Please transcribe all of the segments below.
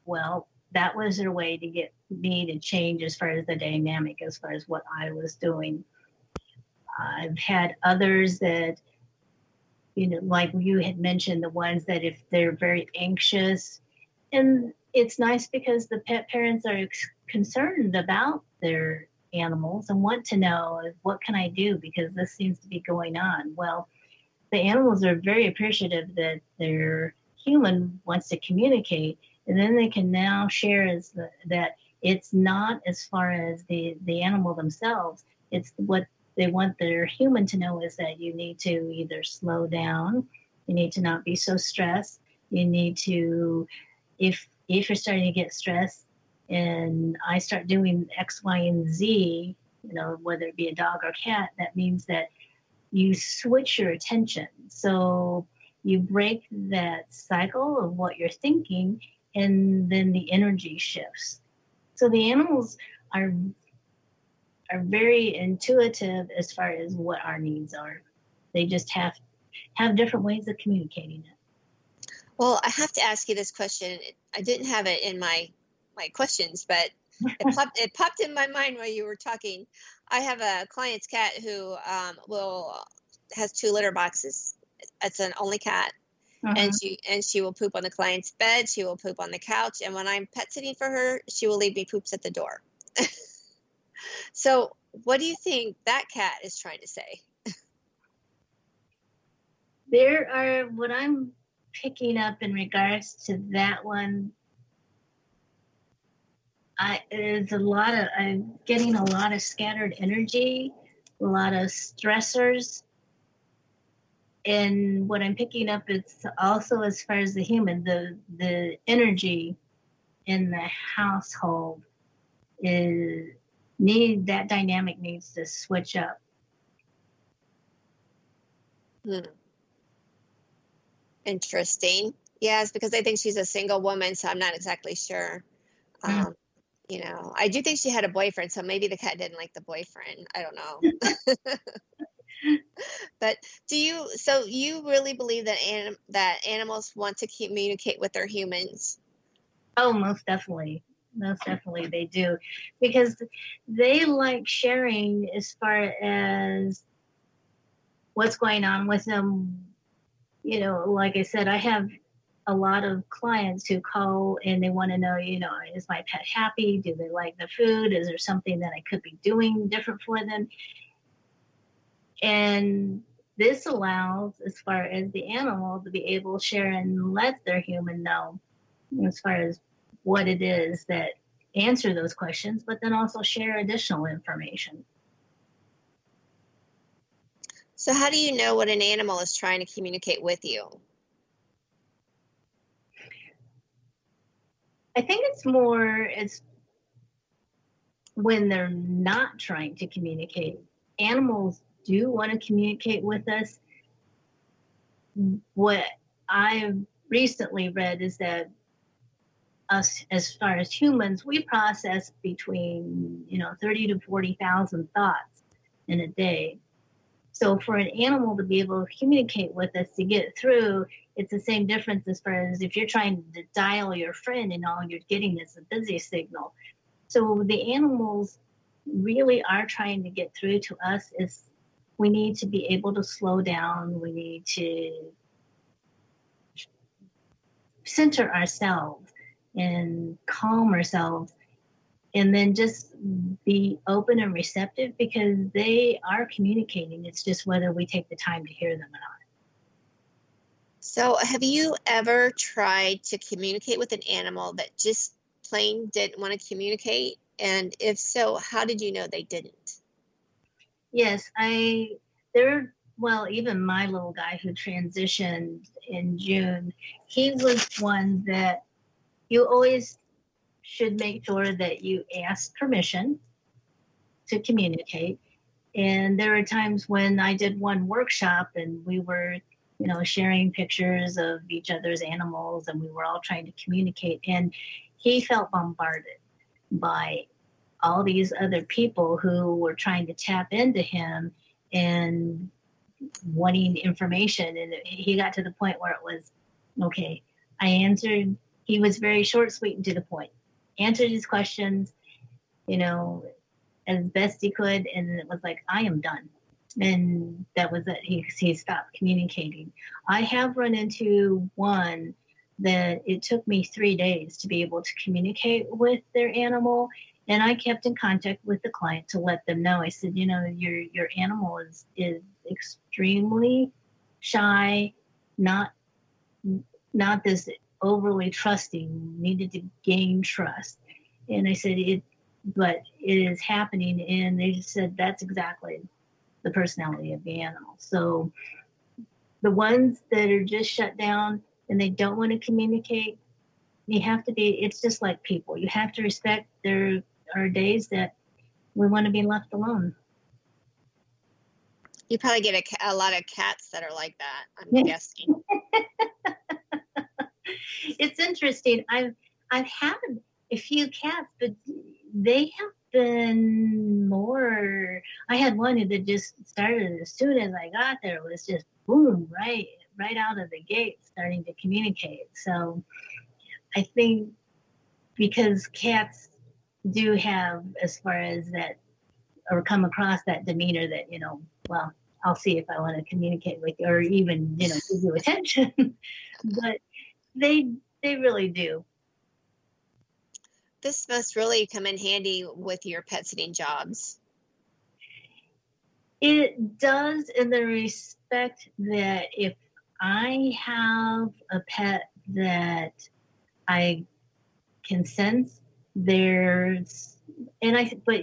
well, that was their way to get me to change as far as the dynamic, as far as what I was doing. I've had others that, like you had mentioned, the ones that if they're very anxious, and it's nice because the pet parents are concerned about their animals and want to know, what can I do because this seems to be going on. Well, the animals are very appreciative that their human wants to communicate, and then they can now share that it's not as far as the animal themselves. It's what they want their human to know is that you need to either slow down, you need to not be so stressed, you need to, if you're starting to get stressed and I start doing X, Y, and Z, whether it be a dog or cat, that means that you switch your attention. So you break that cycle of what you're thinking, and then the energy shifts. So the animals are very intuitive as far as what our needs are. They just have different ways of communicating it. Well, I have to ask you this question. I didn't have it in my questions, but it popped in my mind while you were talking. I have a client's cat who has 2 litter boxes. It's an only cat. Uh-huh. And she will poop on the client's bed. She will poop on the couch. And when I'm pet sitting for her, she will leave me poops at the door. So what do you think that cat is trying to say? There are, what I'm picking up in regards to that one, I'm getting a lot of scattered energy, a lot of stressors. And what I'm picking up is also, as far as the human, the energy in the household that dynamic needs to switch up. Interesting. Yes, because I think she's a single woman, so I'm not exactly sure. I do think she had a boyfriend, so maybe the cat didn't like the boyfriend. I don't know. But you really believe that animals want to communicate with their humans? Oh, most definitely. Most definitely they do, because they like sharing as far as what's going on with them. Like I said, I have a lot of clients who call and they want to know, is my pet happy? Do they like the food? Is there something that I could be doing different for them? And this allows, as far as the animal, to be able to share and let their human know as far as what it is that answer those questions, but then also share additional information. So how do you know what an animal is trying to communicate with you? I think it's when they're not trying to communicate. Animals do want to communicate with us. What I've recently read is that us, as far as humans, we process between 30 to 40,000 thoughts in a day. So for an animal to be able to communicate with us to get through, it's the same difference as far as if you're trying to dial your friend and all you're getting is a busy signal. So the animals really are trying to get through to us. Is we need to be able to slow down. We need to center ourselves and calm ourselves, and then just be open and receptive, because they are communicating. It's just whether we take the time to hear them or not. So have you ever tried to communicate with an animal that just plain didn't want to communicate? And if so, how did you know they didn't? Yes, even my little guy who transitioned in June, he was one that you always should make sure that you ask permission to communicate. And there are times when I did one workshop and we were, sharing pictures of each other's animals, and we were all trying to communicate. And he felt bombarded by all these other people who were trying to tap into him and wanting information. And he got to the point where it was, okay, I answered he was very short, sweet, and to the point. Answered his questions, you know, as best he could, and it was like, I am done. And that was it. He stopped communicating. I have run into one that it took me 3 days to be able to communicate with their animal. And I kept in contact with the client to let them know. I said, you know, your animal is extremely shy, not this overly trusting, needed to gain trust. And I said, but it is happening. And they just said, that's exactly the personality of the animal. So the ones that are just shut down and they don't want to communicate, you have to be, it's just like people. You have to respect there are days that we want to be left alone. You probably get a lot of cats that are like that, I'm guessing. It's interesting. I've had a few cats, but they have been more. I had one that just started as soon as I got there. It was just boom, right out of the gate, starting to communicate. So I think because cats do have, as far as that, or come across that demeanor that, you know, well, I'll see if I want to communicate with you, or even, you know, give you attention. But they really do. This must really come in handy with your pet sitting jobs. It does, in the respect that if I have a pet that I can sense but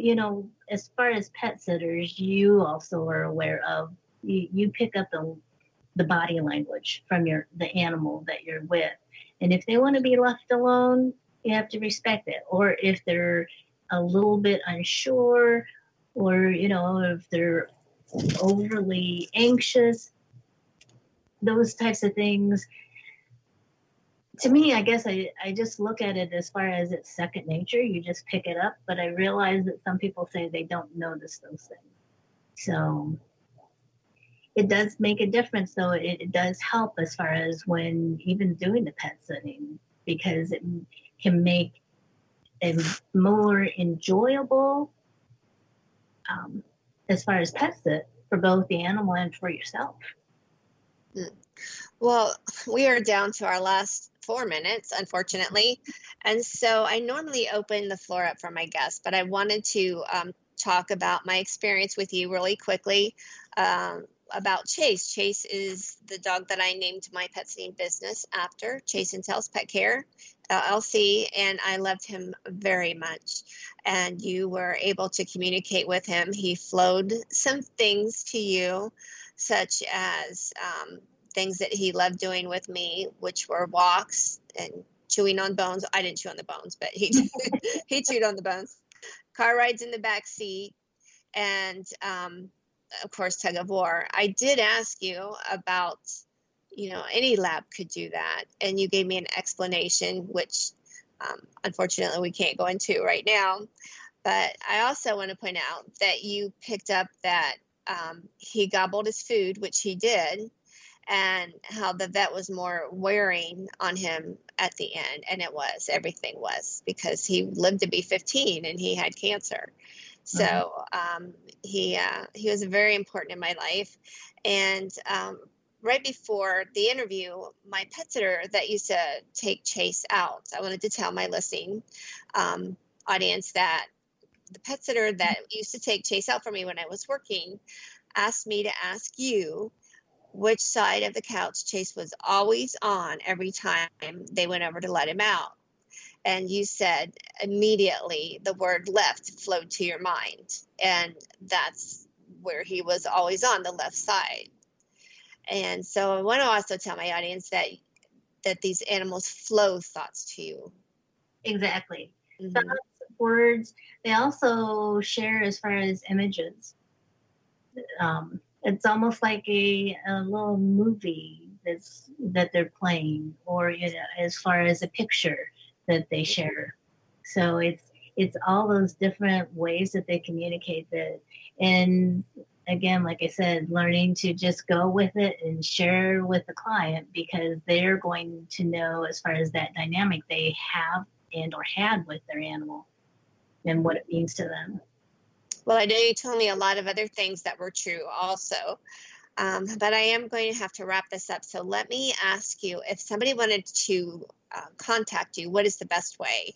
you know, as far as pet sitters, you also are aware of, you pick up the body language from the animal that you're with. And if they want to be left alone, you have to respect it. Or if they're a little bit unsure, or, you know, if they're overly anxious, those types of things. To me, I guess I just look at it as far as it's second nature. You just pick it up. But I realize that some people say they don't notice those things. So it does make a difference, though. It does help as far as when even doing the pet sitting, because it can make it more enjoyable as far as pet sit for both the animal and for yourself. Well, we are down to our last 4 minutes, unfortunately. And so I normally open the floor up for my guests, but I wanted to talk about my experience with you really quickly. About Chase. Chase is the dog that I named my pet sitting business after, Chase and Tails Pet Care, LLC, and I loved him very much. And you were able to communicate with him. He flowed some things to you, such as things that he loved doing with me, which were walks and chewing on bones. I didn't chew on the bones, but he chewed on the bones. Car rides in the back seat, and of course, tug of war. I did ask you about, you know, any lab could do that, and you gave me an explanation, which unfortunately we can't go into right now. But I also want to point out that you picked up that he gobbled his food, which he did, and how the vet was more wearing on him at the end. And everything was, because he lived to be 15 and he had cancer. So he was very important in my life. And right before the interview, my pet sitter that used to take Chase out, I wanted to tell my listening audience that the pet sitter that used to take Chase out for me when I was working asked me to ask you which side of the couch Chase was always on every time they went over to let him out. And you said immediately the word left flowed to your mind. And that's where he was always on, the left side. And so I want to also tell my audience that these animals flow thoughts to you. Exactly. Mm-hmm. Thoughts, words, they also share as far as images. It's almost like a little movie that they're playing, or, you know, as far as a picture that they share. So it's all those different ways that they communicate that. And again, like I said, learning to just go with it and share with the client, because they're going to know as far as that dynamic they have and or had with their animal and what it means to them. Well, I know you told me a lot of other things that were true also, but I am going to have to wrap this up. So let me ask you, if somebody wanted to contact you, what is the best way?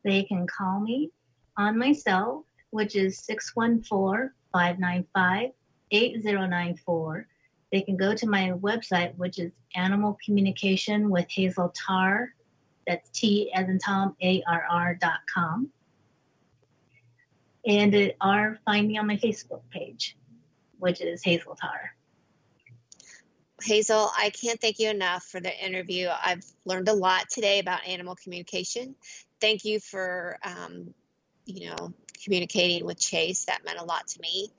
They can call me on my cell, which is 614-595-8094. They can go to my website, which is Animal Communication with Hazel TARR. That's T as in Tom, ARR.com. And or find me on my Facebook page, which is Hazel TARR. Hazel, I can't thank you enough for the interview. I've learned a lot today about animal communication. Thank you for, communicating with Chase. That meant a lot to me.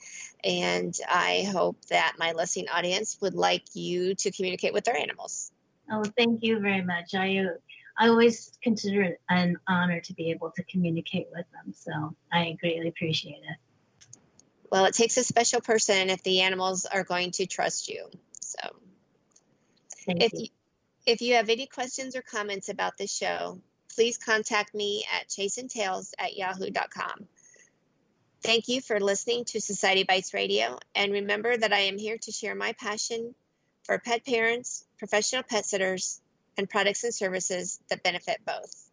And I hope that my listening audience would like you to communicate with their animals. Oh, thank you very much. I always consider it an honor to be able to communicate with them. So I greatly appreciate it. Well, it takes a special person if the animals are going to trust you. So if you have any questions or comments about this show, please contact me at chaseandtails@yahoo.com. Thank you for listening to Society Bites Radio. And remember that I am here to share my passion for pet parents, professional pet sitters, and products and services that benefit both.